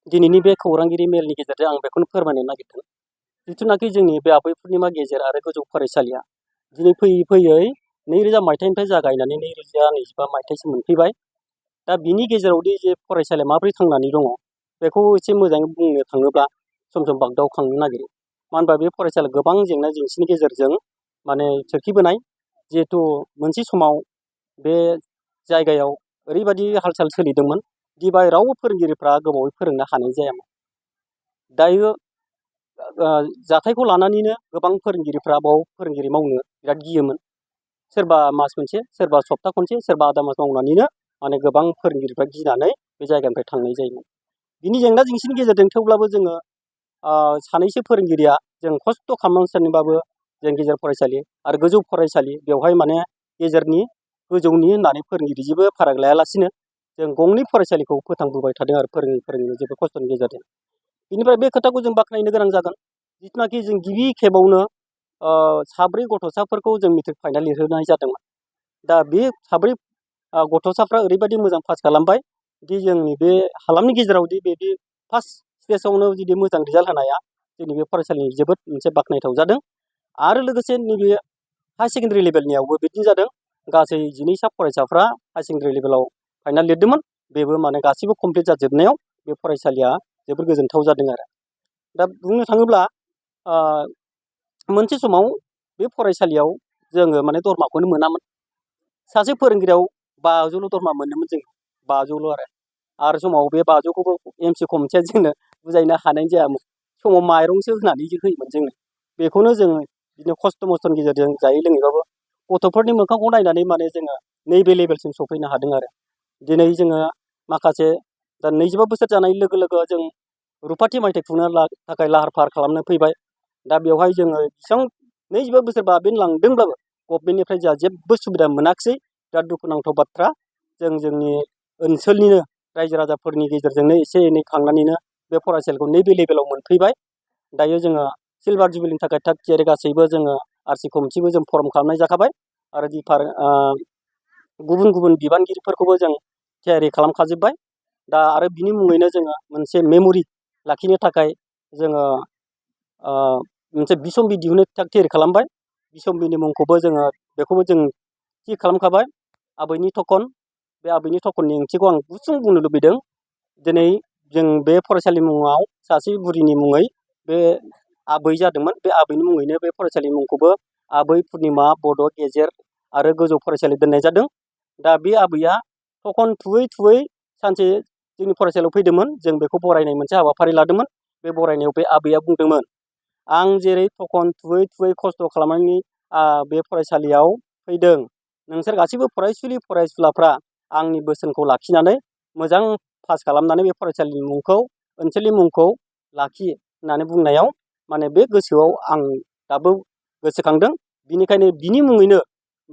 दिनैनि बे खौरांगिरि मेलनि गेजेरजों आं बेखौनो फोरमायनो नागिरदों। जिथुनाखि जोंनि बे आबै पुर्निमा गेजेर आरो गोजौ फरायसालिया दिनै फैयै फैयै 2000 मायथाइनिफ्राय जागायनानै 2025 मायथाइसिम मोनफैबाय। दा बिनि गेजेरावदि जे फरायसालिया माबोरै थांनानै दङ बेखौ एसे मोजाङै बुंनो थाङोब्ला सम सम बागदावखांनो नागिरो। मानो होनबा बे फरायसालिया गोबां जेंना जेंसिनि गेजेरजों माने सोरखिबोनाय। जिहेथु मोनसे समाव बे जायगायाव ओरैबायदि हाल साल सोलिदोंमोन दि बाय रावबो फोरोंगिरिफ्रा गोबावै फोरोंनो हानाय जायामोन। दायो जाथायखौ लानानैनो गोबां फोरोंगिरिफ्रा बाव फोरोंगिरि मावनो बिराद गियोमोन। सोरबा मास मोनसे, सोरबा सप्ता खनसे, सोरबा आदा मास मावनानैनो माने गोबां फोरोंगिरिफ्रा गिनानै बे जायगानिफ्राय थांनाय जायोमोन। बिनि जेंना जेंसिनि गेजेरजों थेवब्लाबो जोङो सानैसो फोरोंगिरिया जों खस्थ' खालामनांसिनबाबो जों गेजेर फरायसालि आरो गोजौ फरायसालि बेवहाय माने गेजेरनि गोजौनि होननानै फोरोंगिरि जेबो फाराग लायालासिनो जों गंनै फरायसालिखौ फोथांबोबाय थादों आरो फोरोंनो जोबोद खस्थ'नि गेजेरजों। बेनिफ्राय बे खोथाखौ जों बाख्नायनो गोनां जागोन। जिथुनाखि जों गिबि खेबावनो 4 गथ'साफोरखौ जों मेट्रिक फाइनाल लिरहोनाय जादोंमोन। दा बे 4 गथ'साफ्रा ओरैबायदि मोजां पास खालामबाय दि जोंनि बे हालामनि गेजेरावदि बिदि फार्स्ट स्टेजावनो जुदि मोजां रिजाल्ट होनाया जोंनि बे फरायसालिनि जोबोद मोनसे बाख्नायथाव जादों। आरो लोगोसे नैबे हाई सेकेन्डारि लेभेलनियावबो बिदिनो जादों। गासै 12सा फरायसाफ्रा हाई सेकेन्डारि लेभेलाव फाइनाल लिरदोंमोन। बेबो माने गासैबो कमप्लिट जाजोबनायाव बे फरायसालिया जोबोद गोजोनथाव जादों आरो। दा बुंनो थाङोब्ला मोनसे समाव बे फरायसालियाव जोङो माने दरमाखौनो मोनामोन। सासे फोरोंगिरियाव 500ल' दरमा मोनोमोन जों, 500ल' आरो समाव बे 500खौबो MC कमिटिया जोंनो बुजायनो हानाय जायामोन। समाव माइरंसो होनानै होयोमोन जोंनो। बेखौनो जोङो बिदिनो खस्थ' मस्थ'नि गेजेरजों जायै लोङैबाबो गथ'फोरनि मोखांखौ नायनानै माने जोङो नैबे लेभेलसिम सफैनो हादों आरो। दिनै जोङो माखासे दा 25 बोसोर जानाय लोगो लोगो जों रुपाथि मायथाइ खुंनो थाखाय लाहार फाहार खालामनो फैबाय। दा बेवहाय जोङो बेसेबां 25 बोसोर बाबेनलांदोंब्लाबो गभर्नमेन्टनिफ्राय जोंहा जेबो सुबिदा मोनाखिसै। बिराद दुखुनांथाव बाथ्रा। जों जोंनि ओनसोलनिनो रायजो राजाफोरनि गेजेरजोंनो एसे एनै खांनानैनो बे फरायसालिखौ नैबे लेभेलाव मोनफैबाय। दायो जोङो सिलभार जुबिलिनि थाखाय थाग थियारि गासैबो जोङो RC कमिटिबो जों फर्म खालामनाय जाखाबाय आरो गुबुन गुबुन बिबानगिरिफोरखौबो जों थियारि खालामखाजोब्बाय। दा आरो बिनि मुङैनो जोङो मोनसे मेम'रि लाखिनो थाखाय जोङो मोनसे बिसम्बि दिहुननो थाग थियारि खालामबाय। बिसम्बिनि मुंखौबो जोङो बेखौबो जों थि खालामखाबाय। आबैनि थखन। बे आबैनि थखननि ओंथिखौ आं गुसुं बुंनो लुबैदों। दिनै जों बे फरायसालि मुङाव सासे बुरिनि मुङै बे आबै जादोंमोन। बे आबैनि मुङैनो बे फरायसालिनि मुंखौबो आबै पुर्निमा बड' गेजेर आरो गोजौ फरायसालि दोननाय जादों। दा बे आबैया थखन थुयै थुयै सानसे जोंनि फरायसालियाव फैदोंमोन। जों बेखौ बरायनाय मोनसे हाबाफारि लादोंमोन। बे बरायनायाव बे आबैया बुंदोंमोन, आं जेरै थखन थुयै थुयै खस्थ' खालामनानै बे फरायसालियाव फैदों, नोंसोर गासैबो फरायसुलि फरायसुलाफ्रा आंनि बोसोनखौ लाखिनानै मोजां पास खालामनानै बे फरायसालिनि मुंखौ ओनसोलनि मुंखौ लाखि होननानै बुंनायाव माने बे गोसोआव आं दाबो गोसोखांदों। बिनिखायनो बिनि मुङैनो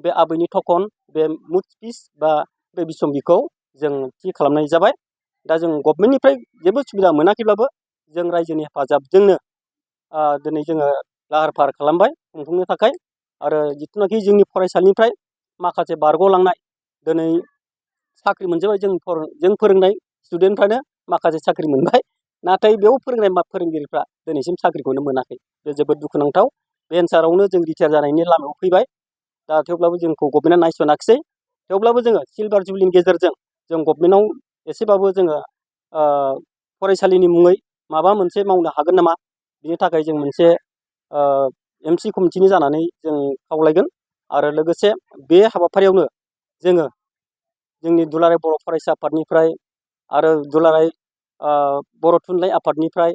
बे आबैनि थखन, बे मुड पिस बा बे बिसम्बिखौ जों थि खालामनाय जाबाय। दा जों गभर्नमेन्टनिफ्राय जेबो सुबिदा मोनाखैब्लाबो जों रायजोनि हेफाजाबजोंनो दिनै जोङो लाहार फाहार खालामबाय खुंफुंनो थाखाय। आरो जिथुनाखि जोंनि फरायसालिनिफ्राय माखासे बारग'लांनाय दिनै साख्रि मोनजोब्बाय। जों फोरोंनाय स्टुडेन्टफ्रानो माखासे साख्रि मोनबाय। नाथाय बेयाव फोरोंनाय फोरोंगिरिफ्रा दिनैसिम साख्रिखौनो मोनाखै। बे जोबोद दुखुनांथाव। बे एन्सारावनो जों रिटायार जानायनि लामायाव फैबाय। दा थेवब्लाबो जोंखौ गभर्नमेन्टआ नायस'नाखिसै। थेवब्लाबो जोङो सिलभार जुबिलिनि गेजेरजों जों गभर्नमेन्टआव एसेबाबो जोङो फरायसालिनि मुङै माबा मोनसे मावनो हागोन नामा, बिनि थाखाय जों मोनसे MC कमिटिनि जानानै जों खावलायगोन। आरो लोगोसे बे हाबाफारियावनो जोङो जोंनि दुलाराय बर' फरायसा आफादनिफ्राय आरो दुलाराय बर' थुनलाइ आफादनिफ्राय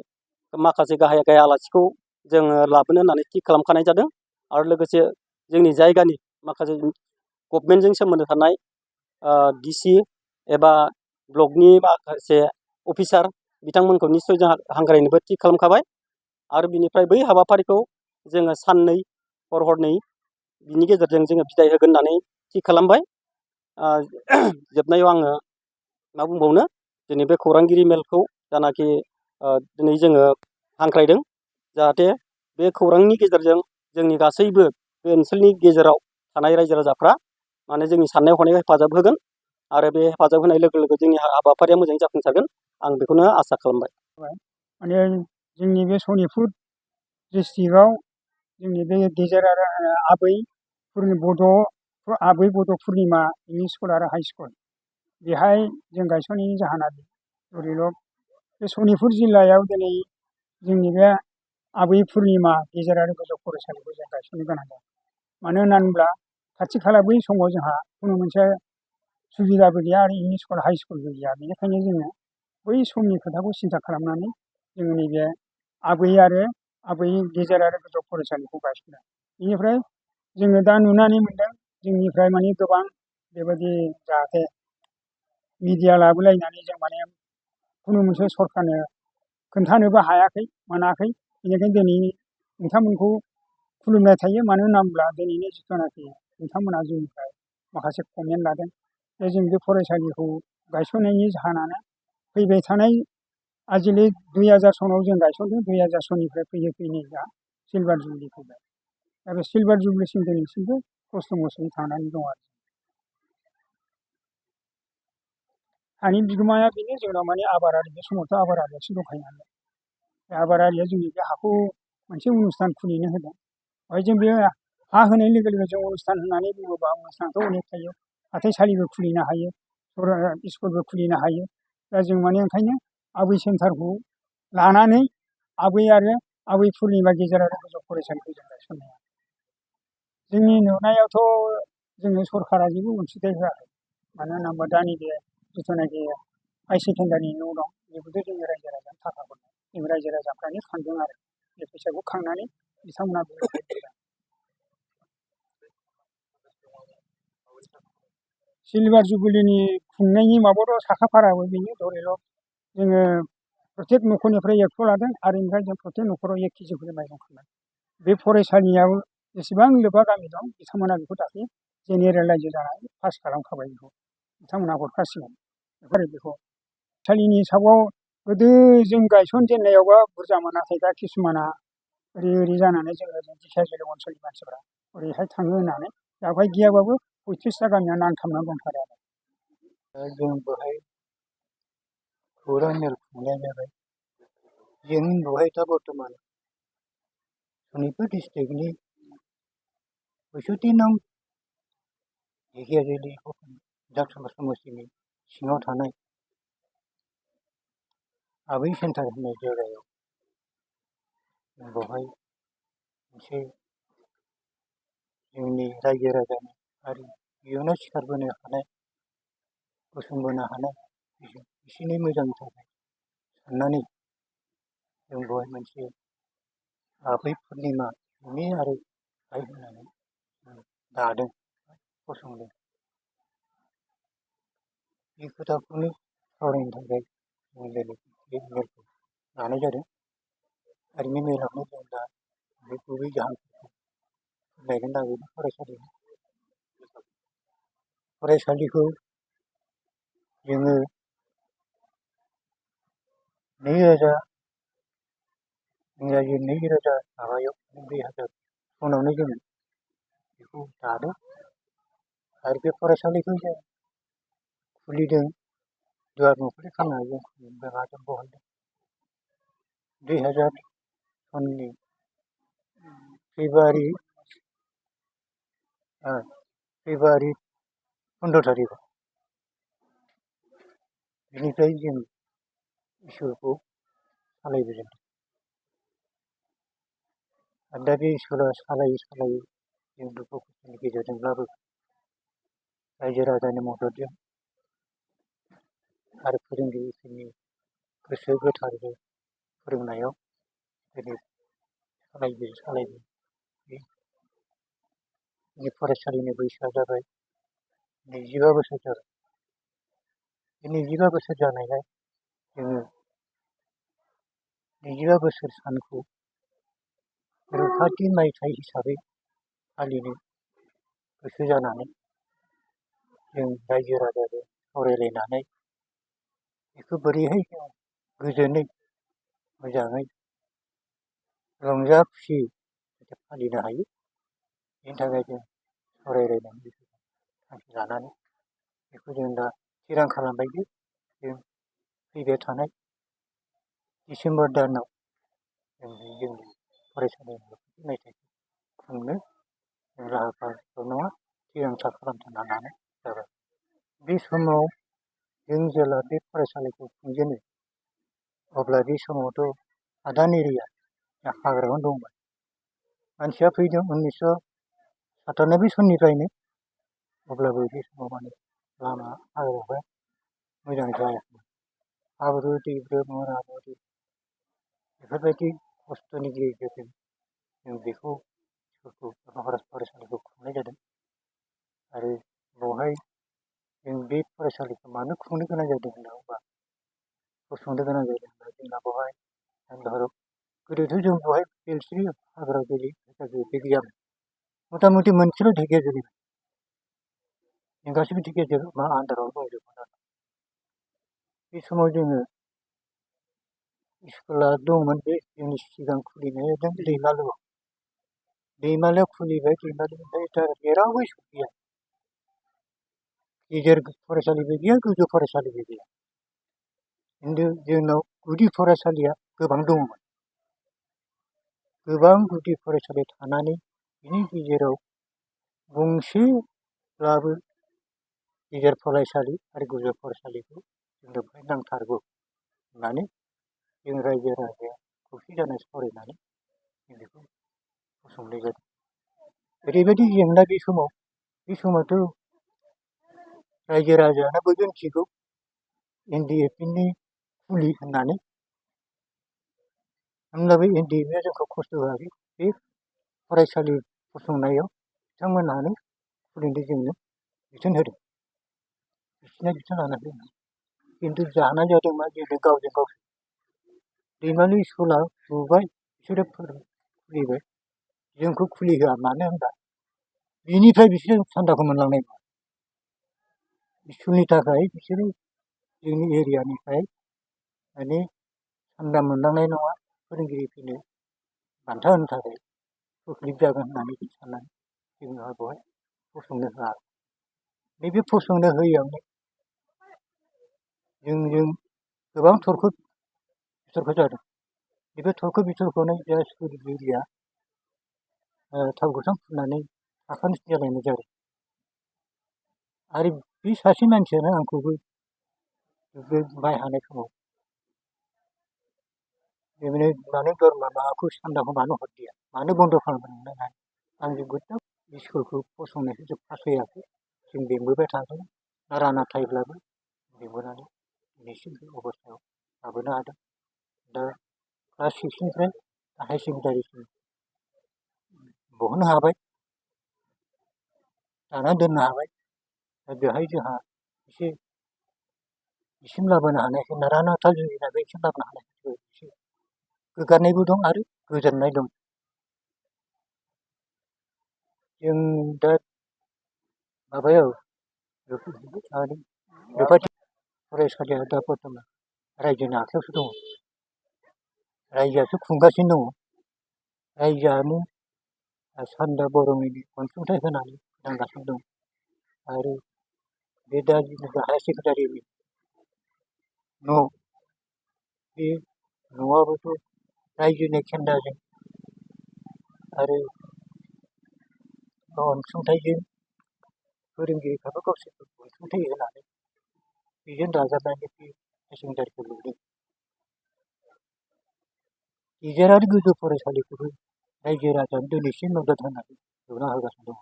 माखासे गाहाय गाहाय आलासिखौ जोङो लाबोनो होननानै थि खालामखानाय जादों। आरो लोगोसे जोंनि जायगानि माखासे गभर्नमेन्टजों सोमोन्दो थानाय DC एबा ब्लकनि माखासे अफिसार बिथांमोनखौ निस्सय जों हांख्रायनोबो थि खालामखाबाय। आरो बिनिफ्राय बै हाबाफारिखौ जोङो साननै हरनै बिनि गेजेरजों जोङो बिदाय होगोन होननानै थि खालामबाय। जोबनायाव आङो मा बुंबावनो, दिनै बे खौरांगिरि मेलखौ जानाखि दिनै जोङो हांख्रायदों, जाहाथे बे खौरांनि गेजेरजों जोंनि गासैबो बे ओनसोलनि गेजेराव थानाय रायजो राजाफ्रा माने जोंनि साननाय हनायाव हेफाजाब होगोन। आरो बे हेफाजाब होनाय लोगो लोगो जोंनि हाबाफारिया मोजाङै जाफुंसारगोन, आं बेखौनो आसा खालामबाय। माने जोंनि बे सनितपुर डिस्ट्रिक्टआव जोंनि बे गेजेर आरो आबै बड' पुर्निमा एम इ स्कुल आरो हाइ स्कुल बेहाय जों गायसननायनि जाहोना धरिलक बे सनितपुर जिल्लायाव दिनै जोंनि बे आबै पुर्निमा गेजेरारि गोजौ फरायसालिखौ जों गायसननो गोनां जादों। मानो होननानै बुङोब्ला खाथि खाला बै समाव जोंहा खुनु मोनसे सुबिदाबो गैया आरो एम इ स्कुल हाइ स्कुलबो गैया। बेनिखायनो जोङो बै समनि खोथाखौ सिन्था खालामनानै जोङो नैबे आबै गेजेर आरो गोजौ फरायसालिखौ गायसनदों। बेनिफ्राय जोङो दा नुनानै मोनदों जोंनिफ्राय माने गोबां बेबायदि जाहाथे मिडिया लाबोलायनानै जों माने खुनु मोनसे सरखारनो खोन्थानोबो हायाखै मोनाखै। बेनिखायनो दिनै नोंथांमोनखौ खुलुमनाय थायो। मानो होनना बुङोब्ला दिनैनि जिथुनाखि नोंथांमोना जोंनिफ्राय माखासे कमेन्ट लादों बे जों बे फरायसालिखौ गायसननायनि जाहोनानो फैबाय थानाय आजिखालि 2000 सनाव जों गायसनदों। 2000 सननिफ्राय फैयै फैयै दा सिलभार जुबलि फैबाय। दा बे सिलभार जुबलिसिम दिनैसिमबो खस्थ' मस्थ'यै थांनानै दं आरो। हानि बिगोमाया बेनो जोंनाव माने आबादारि बे समावथ' आबादारियासो दंखायो नालाय बे आबादारिया जोंनि बे हाखौ मोनसे अनुस्थान खुलिनो होदों। ओमफ्राय जों बे हा होनाय लोगो लोगो जों अनुस्थान होननानै बुङोबा अनुस्थानथ' अनेक थायो। हाथाइसालिबो खुलिनो हायो, स्कुलबो खुलिनो हायो। दा जों माने ओंखायनो आबै सेन्टारखौ लानानै आबै पुर्निमा गेजेर आरो गोजौ फरायसालिखौ जों गायसनदों। जोंनि नुनायावथ' जोंनो सरकारा जेबो अनसुंथाइ होआखै। मानो होनना बुङोबा दा नैबे जिथुनाखि हाई सेकेन्डारि न' दं बेखौथ' जोंनि रायजो राजानो थाखा हरदों। जों रायजो राजाफ्रानो खांदों आरो बे फैसाखौ खांनानै बिथांमोना सिलभार जुबलिनि खुंनायनि माबायाव साखाफाराबो बेनो धरिलक जोङो प्रत्येक न'खरनिफ्राय 100 लादों आरो ओमफ्राय जों प्रत्येक न'खराव 1 केजि खरि माइरं खांदों। बे फरायसालियाव जेसेबां लोब्बा गामि दं बिथांमोना बेखौ दाख्लै जेनेरेल रायजो जानानै पास खालामखाबाय। बेखौ बिथांमोना हरखासिगोन बेखौ फरायसालिनि हिसाबाव गोदो जों गायसनजेननायावबा बुरजामोन। नाथाय दा किसुमाना ओरै जानानै जोङो दिखियाजुलि ओनसोलनि मानसिफ्रा ओरैहाय थाङो होननानै दा बेवहाय गैयाबाबो 35टा गामिया नांथाबनानै दंथारो आरो। जों बेहाय खौरां मेल खुंनाय जाबाय। जों बेवहाय दा बर्थमान सनितपुर डिस्ट्रिक्टनि 65 नं दिखियाजुलि विधानसभा समस्टिनि सिङाव थानाय आबै सेन्टार होननाय जायगायाव बेवहाय मोनसे जोंनि रायजो राजानि आरो इयुनाव सिखारबोनो हानाय गसंबोनो हानाय बिसोरनि मोजांनि थाखाय साननानै जों बेवहाय मोनसे आबै पुर्निमा एम इ आरो हाइ होननानै दादों फसंदों। बे खोथाखौनो सावरायनो थाखाय जों दिनै बे मेलखौ लानाय जादों। आरो बे मेलावनो जों दा बे गुबै जाहोनफोरखौ फोरमायनो नागिरदों। फरायसालिखौ जोङो 2000 सनावनो जोङो बेखौ दादों आरो बे फरायसालिखौ जों खुलिदों। दुवार मुखुलि खालामनानै जों बहायदों 2000 सननि फेब्रुवारि 15 थारिखआव। बेनिफ्राय जों स्कुलखौ सालायबोदों। आरो दा बे स्कुला सालायै सालायै जों दुखु खस्थ'नि गेजेरजोंब्लाबो रायजो राजानि मददजों आरो फोरोंगिरिफोरनि गोसो गोथारजों फोरोंनायाव दिनै सालायबोयो। बे फरायसालिनि बैसोआ जाबाय 25 बोसोर जाबाय। बे 25 बोसोर जानायलाय जोङो 25 बोसोर सानखौ रैखाथि मायथाइ हिसाबै फालिनो गोसो जानानै जों रायजो राजाजों सावरायलायनानै बेखौ बोरैहाय जों गोजोनै मोजाङै रंजा खुसि फालिनो हायो। बेनि थाखाय जों सावरायलायनानै थांखि लानानै बेखौ जों दा थिरां खालामबाय जे जों फैबाय थानाय डिसेम्बर दानाव जोंनि फरायसालियाव मेथाइखौ खुंनो लाहार फाहार नङा थिरांथा खालामना लानाय जाबाय। बे समाव जों जेला बे फरायसालिखौ खुंजेनो अब्ला बे समावथ' हादान एरिया हाग्रायावनो दंमोन। मानसिया फैदों 1997 सननिफ्रायनो, अब्लाबो बे समाव माने लामा हाग्राया मोजां जायाखैमोन। हाब्रु दैब्रु मुरा मुरि बेफोरबायदि खस्थ'नि गेजेरजों जों बेखौ फरायसालिखौ खुंनाय जादों। आरो बेवहाय जों बे फरायसालिखौ मानो खुंनो गोनां जादों होनना फसंनो गोनां जादों होनबा जोंना बेवहाय धरक गोदोथ' जों बेवहाय बेलस्रि हाग्रा गेले बे गैयामोन। मथा मथि मोनसेल' ढेकिया जुलि जों गासैबो ढेकिया मा आन्दाराव दंजोबोमोन आरो। बे समाव जोङो स्कुला दंमोन बे जोंनि सिगां खुलिनाय दैमालुआव। दैमालुआव खुलिबाय, दैमालुनिफ्राय दा जेरावबो स्कुल गैया। गेजेर फरायसालिबो गैया, गोजौ फरायसालिबो गैया। खिन्थु जोंनाव गुदि फरायसालिया गोबां दङमोन। गोबां गुदि फरायसालि थानानै बिनि गेजेराव गंसेब्लाबो गेजेर फरायसालि आरो गोजौ फरायसालिखौ जोंनो बेवहाय नांथारगौ होननानै जों रायजो राजाया खौसे जाना सावरायनानै जों बेखौ फसंनाय जादों। ओरैबायदि जेंना बे समावथ' रायजो राजायानो बयबो मिथिगौ NDFB खुलि होननानै। होमब्लाबो NDFB जोंखौ खस्थ' होआखै। बे फरायसालि फसंनायाव बिथांमोनहानो खुलिनो जोंनो बिथोन होदों। बिसोरना बिथोन लाना होदों। खिन्थु जाहोना जादों मा जोंनो गावजों गाव दैमालु स्कुला लुबाय, बिसोरो खुलिबाय, जोंखौ खुलिहोआ। मानो होनबा बिनिफ्राय बिसोरो सान्दाखौ मोनलांनाय नङा। स्कुलनि थाखाय बिसोरो जोंनि एरियानिफ्राय माने सान्दा मोनलांनाय नङा। फोरोंगिरिफोरनो बान्था होनो थाखाय तकलिफ जागोन होननानै साननानै जोंहा बेवहाय फसंनो होआ। नैबे फसंनो होयैयावनो जोंजों गोबां तर्क बितर्क जादों। नैबे तर्क बितर्कआवनो जा स्कुलगिरिया थाव गोथां फुननानै थाखानो जालायनाय जादों। आरो बे सासे मानसियानो आंखौबो बे माइ हानाय समाव बेबायदिनो मानो दरमा माबाखौ सान्दाखौ मानो हरदिया, मानो बन्द' खालामदों होननानै आंजों गोबां स्कुलखौ फसंनायखौ जों फासययाखै। जों बेंबोबाय थादों। नारा नाथायब्लाबो बेंबोनानै दिनैसिम बे अबस्थायाव लाबोनो हादों। दा क्लास 6निफ्राय हायार सेकेन्डारिसिम बहननो हाबाय, दाना दोननो हाबाय। दा बेवहाय जोंहा एसे बिसिम लाबोनो हानायखौ नारा नाथा जुजिनानै बिसिम लाबोनो हानायखौ एसे गोग्गानायबो दं आरो गोजोननाय दं। जों दा माबायाव रुपाथि फरायसालिया दा बर्थमान रायजोनि आखायावसो दङ। रायजोआसो खुंगासिनो दङ। रायजोआनो सान्दा बर'मैनि अनसुंथाइ होनानै फोथांगासिनो दं। आरो बे दा जेनेबा हायार सेकेन्डारिनि न' बे न'आबोथ' रायजोनि खेन्दाजों आरो अनसुंथाइजों फोरोंगिरिफ्राबो गावसोरखौ अनसुंथाइ होनानै बेजों दाजाबनानै बे हायार सेकेन्डारिखौ लुदों। गेजेर आरो गोजौ फरायसालिखौबो रायजो राजानो दिनैसिम मदद होनानै लुना होगासिनो दङ।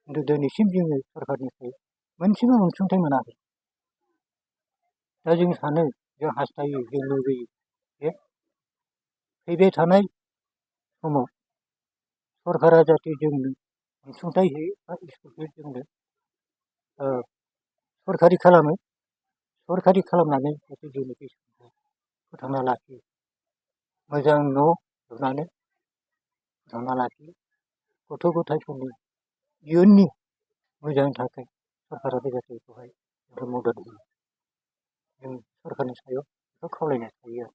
खिन्थु दिनैसिम जोङो सरकारनिफ्राय मोनसेबो अनसुंथाइ मोनाखै। दा जों सानो, जों हास्थायो, जों लुबैयो जे फैबाय थानाय समाव सरकारा जाहाथे जोंनो अनसुंथाइ होयो बा स्कुलखौ जोंनो सरकारि खालामो। सरकारि खालामनानै जाहाथे जोंनि बे स्कुलखौ फोथांना लाखियो। मोजां न' लुनानै फोथांना लाखियो। गथ' गथायफोरनि इयुननि मोजांनि थाखाय सरकाराबो जाहाथे बेखौहाय मदद होयो। जों सरकारनि सायाव बेखौ खावलायनाय थायो आरो।